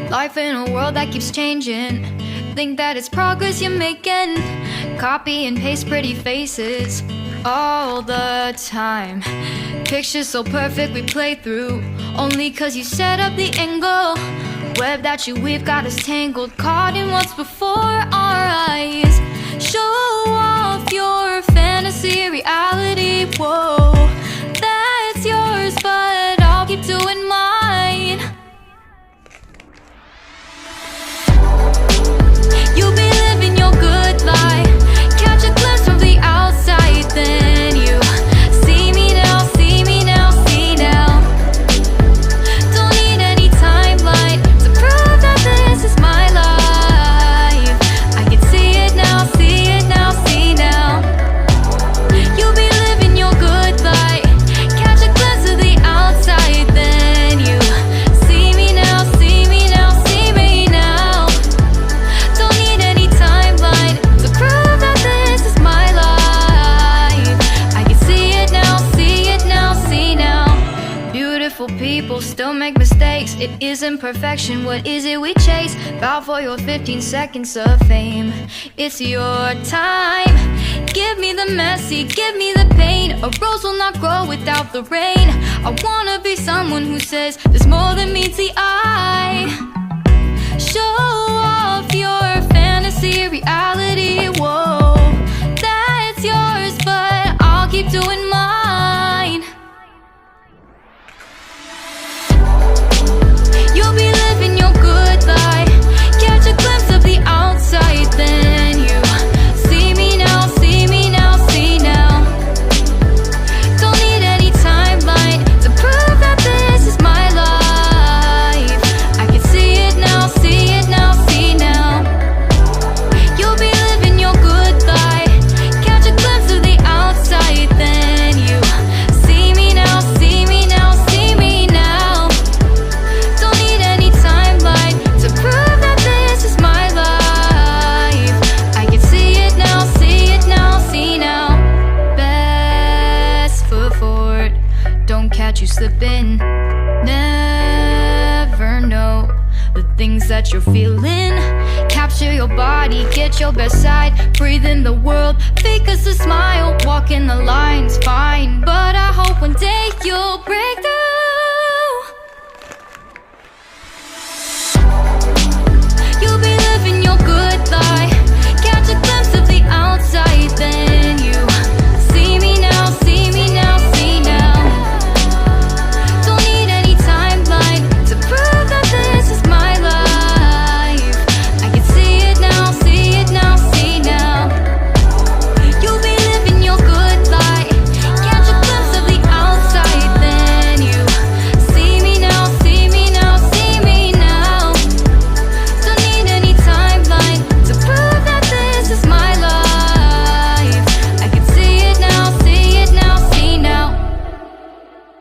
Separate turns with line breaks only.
Life in a world that keeps changing. Think that it's progress you're making. Copy and paste pretty faces all the time. Pictures so perfect we play through, only cause you set up the angle. Web that you weave got us tangled, caught in what's before our eyes. Show off your fantasy reality, whoa, that's yours, but I'll keep doing mine. You'll be living your good life, catch a glimpse from the outside, then you see me now, see me now, see now. Don't need any timeline to prove that this is my life. I can see it now, see it now, see now. You'll be living your good life, catch a glimpse of the outside, then you see me now, see me now, see me now. Don't need any timeline to prove that this is my life. I can see it now, see it now, see now. Beautiful people still make mistakes. It isn't perfection, what is it we chase? Bow for your 15 seconds of fame. It's your time. Give me the messy, give me the pain. A rose will not grow without the rain. I wanna be someone who says there's more than meets the eye. Show off your fantasy reality, whoa, that's yours, but I'll keep doing mine. You'll be living your good life, catch a glimpse of the outside, then you see me now, see me now, see now. Don't need any timeline to prove that this is my life. I can see it now, see it now, see now. You'll be living your good life, catch a glimpse of the outside, then you see me now, see me now, see me now. Don't need any timeline to prove that this is my life. I can see it now, see it now, see now. Best foot forward, don't catch you slipping. Never know the things that you're feeling. Capture your body, get your best side. Breathe in the world, fake us a smile. Walk in the lines, fine, but I hope one day you'll break through.